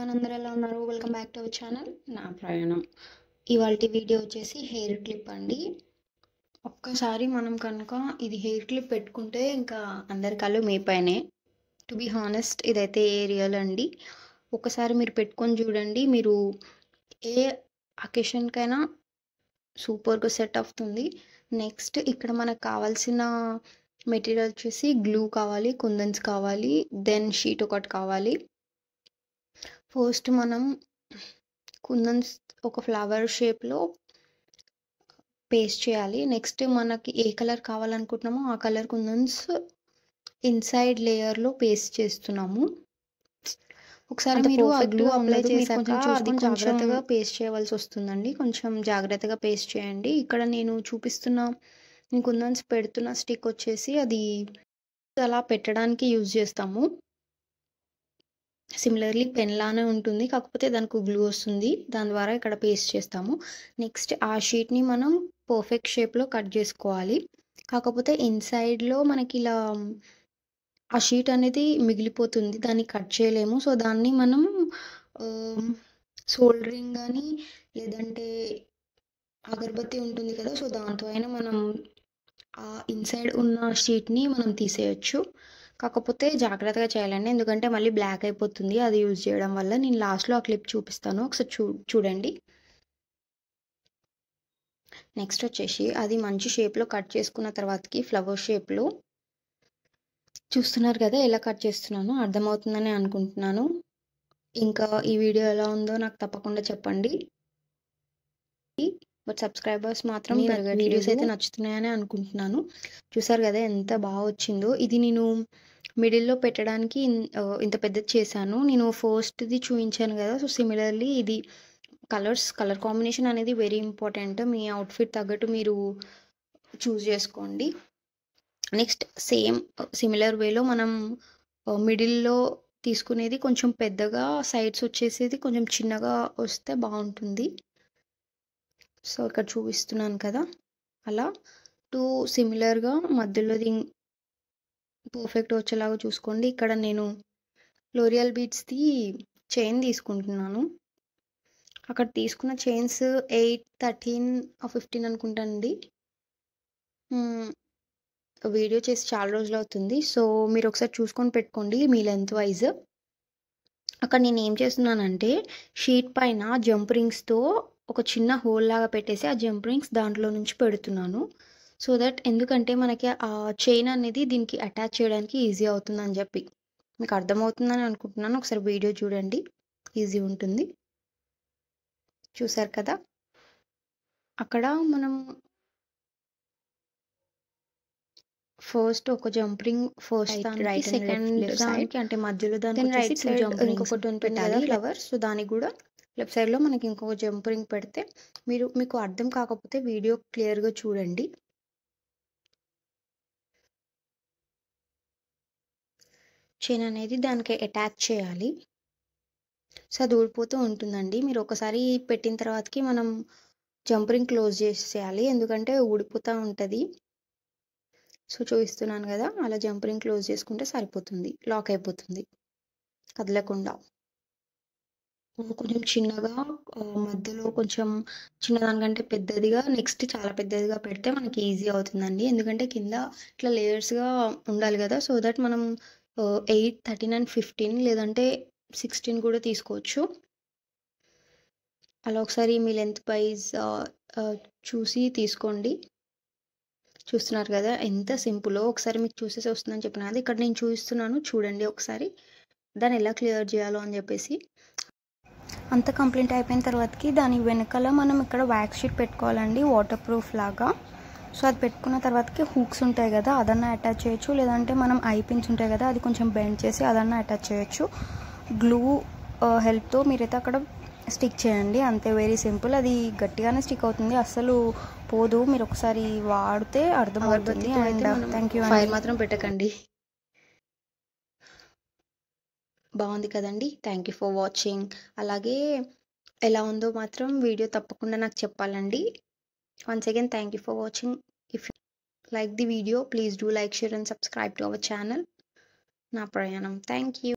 Everyone, అందరూ ఎలా ఉన్నారు? Welcome back to our channel నా ప్రయాణం. ఇవాల్టి వీడియో వచ్చేసి హెయిర్ క్లిప్ అండి. ఒక్కసారి మనం కనుక ఇది హెయిర్ క్లిప్ పెట్టుకుంటే ఇంకా అందరి కళ్ళు మీ పైనే. టు బీ హానెస్ట్, ఇదైతే రియల్ అండి. ఒకసారి మీరు పెట్టుకొని చూడండి, మీరు ఏ అకేషన్కైనా సూపర్గా సెట్ అవుతుంది. నెక్స్ట్ ఇక్కడ మనకు కావాల్సిన మెటీరియల్ వచ్చేసి గ్లూ కావాలి, కుందన్స్ కావాలి, దెన్ షీట్ ఒకటి కావాలి. ఫస్ట్ మనం కుందన్స్ ఒక ఫ్లవర్ షేప్లో పేస్ట్ చేయాలి. నెక్స్ట్ మనకి ఏ కలర్ కావాలనుకుంటున్నామో ఆ కలర్ కుందన్స్ ఇన్సైడ్ లేయర్లో పేస్ట్ చేస్తున్నాము. ఒకసారి మీరు ఆ గ్లూ అప్లై చేశాక అది జాగ్రత్తగా పేస్ట్ చేయవలసి వస్తుందండి. కొంచెం జాగ్రత్తగా పేస్ట్ చేయండి. ఇక్కడ నేను చూపిస్తున్న కుందన్స్ పెడుతున్న స్టిక్ వచ్చేసి అది అలా పెట్టడానికి యూజ్ చేస్తాము. సిమిలర్లీ పెన్ లానే ఉంటుంది, కాకపోతే దానికి గ్లూ వస్తుంది. దాని ద్వారా ఇక్కడ పేస్ట్ చేస్తాము. నెక్స్ట్ ఆ షీట్ని మనం పర్ఫెక్ట్ షేప్లో కట్ చేసుకోవాలి. కాకపోతే ఇన్సైడ్లో మనకి ఇలా ఆ షీట్ అనేది మిగిలిపోతుంది, దాన్ని కట్ చేయలేము. సో దాన్ని మనం సోల్డరింగ్ కానీ లేదంటే అగరబత్తి ఉంటుంది కదా, సో దాంతో అయినా మనం ఆ ఇన్సైడ్ ఉన్న షీట్ని మనం తీసేయచ్చు. కాకపోతే జాగ్రత్తగా చేయాలండి, ఎందుకంటే మళ్ళీ బ్లాక్ అయిపోతుంది అది యూజ్ చేయడం వల్ల. నేను లాస్ట్లో ఆ క్లిప్ చూపిస్తాను, ఒకసారి చూడండి. నెక్స్ట్ వచ్చేసి అది మంచి షేప్లో కట్ చేసుకున్న తర్వాతకి ఫ్లవర్ షేప్లో చూస్తున్నారు కదా ఎలా కట్ చేస్తున్నానో, అర్థమవుతుందని అనుకుంటున్నాను. ఇంకా ఈ వీడియో ఎలా ఉందో నాకు తప్పకుండా చెప్పండి. బట్ సబ్స్క్రైబర్స్ మాత్రం వీడియోస్ అయితే నచ్చుతున్నాయని అనుకుంటున్నాను. చూసారు కదా ఎంత బాగా వచ్చిందో. ఇది నేను మిడిల్లో పెట్టడానికి ఇంత పెద్దది చేశాను. నేను ఫస్ట్ది చూపించాను కదా, సో సిమిలర్లీ ఇది కలర్ కాంబినేషన్ అనేది వెరీ ఇంపార్టెంట్. మీ అవుట్ఫిట్ తగ్గట్టు మీరు చూస్ చేసుకోండి. నెక్స్ట్ సేమ్ సిమిలర్ వేలో మనం మిడిల్లో తీసుకునేది కొంచెం పెద్దగా, సైడ్స్ వచ్చేసేది కొంచెం చిన్నగా వస్తే బాగుంటుంది. సో ఇక్కడ చూపిస్తున్నాను కదా, అలా టూ సిమిలర్గా మధ్యలోది పర్ఫెక్ట్ వచ్చేలాగా చూసుకోండి. ఇక్కడ నేను లోరియల్ బీడ్స్ది చైన్ తీసుకుంటున్నాను. అక్కడ తీసుకున్న చైన్స్ 8, 13, 15 అనుకుంటానండి. వీడియో చేసి చాలా రోజులు అవుతుంది, సో మీరు ఒకసారి చూసుకొని పెట్టుకోండి మీ లెంత్ వైజ్. అక్కడ నేను ఏం చేస్తున్నానంటే షీట్ పైన జంప్ రింగ్స్తో ఒక చిన్న హోల్ లాగా పెట్టేసి ఆ జంప్ రింగ్స్ దాంట్లో నుంచి పెడుతున్నాను. సో దట్ ఎందుకంటే మనకి ఆ చైన్ అనేది దీనికి అటాచ్ చేయడానికి ఈజీ అవుతుందని చెప్పి. మీకు అర్థమవుతుందని అనుకుంటున్నాను. ఒకసారి వీడియో చూడండి, ఈజీ ఉంటుంది. చూసారు కదా, అక్కడ మనం ఫస్ట్ ఒక jump ring first right second దానికి అంటే మధ్యలో దానికి రైట్ సైడ్ ఇంకొకటి ఉంటుంది కదా ఫ్లవర్, సో దానికి కూడా లెఫ్ట్ సైడ్లో మనకి ఇంకొక జంప్ రింగ్ పెడితే మీకు అర్థం కాకపోతే వీడియో క్లియర్గా చూడండి. చైన్ అనేది దానికి అటాచ్ చేయాలి. సో అది ఊడిపోతూ ఉంటుందండి. మీరు ఒకసారి పెట్టిన తర్వాతకి మనం జంప్ రింగ్ క్లోజ్ చేసేయాలి, ఎందుకంటే ఊడిపోతూ ఉంటుంది. సో చూపిస్తున్నాను కదా, అలా జంప్ రింగ్ క్లోజ్ చేసుకుంటే సరిపోతుంది, లాక్ అయిపోతుంది కదలకుండా. కొంచెం చిన్నగా మధ్యలో కొంచెం చిన్నదానికంటే పెద్దదిగా, నెక్స్ట్ చాలా పెద్దదిగా పెడితే మనకి ఈజీ అవుతుందండి. ఎందుకంటే కింద ఇట్లా లేయర్స్గా ఉండాలి కదా, సో దట్ మనం 8, 13 and 15 లేదంటే 16 కూడా తీసుకోవచ్చు. అలా ఒకసారి మీ లెంత్ వైజ్ చూసి తీసుకోండి. చూస్తున్నారు కదా ఎంత సింపుల్లో. ఒకసారి మీకు చూసేసి వస్తుందని చెప్పిన కదా, ఇక్కడ నేను చూపిస్తున్నాను చూడండి ఒకసారి దాన్ని ఎలా క్లియర్ చేయాలో అని చెప్పేసి. అంత కంప్లీట్ అయిపోయిన తర్వాతకి దాని వెనకాల మనం ఇక్కడ వ్యాక్స్ షీట్ పెట్టుకోవాలండి, వాటర్ ప్రూఫ్ లాగా. సో అది పెట్టుకున్న తర్వాతకి హూక్స్ ఉంటాయి కదా, అదన్నా అటాచ్ చేయొచ్చు, లేదంటే మనం ఐ పిన్స్ ఉంటాయి కదా అది కొంచెం బెండ్ చేసి అదన్నా అటాచ్ చేయొచ్చు. గ్లూ హెల్ప్తో మీరైతే అక్కడ స్టిక్ చేయండి, అంతే. Very simple. అది గట్టిగానే స్టిక్ అవుతుంది, అస్సలు పోదు. మీరు ఒకసారి వాడితే అర్థమవుతుంది. And thank you. ఫైర్ మాత్రం పెట్టకండి. బాగుంది కదండి. Thank you for watching. అలాగే ఎలా ఉందో మాత్రం వీడియో తప్పకుండా నాకు చెప్పాలండి. Once again thank you for watching. If you like the video please do like, share and subscribe to our channel నా ప్రయాణం. Thank you.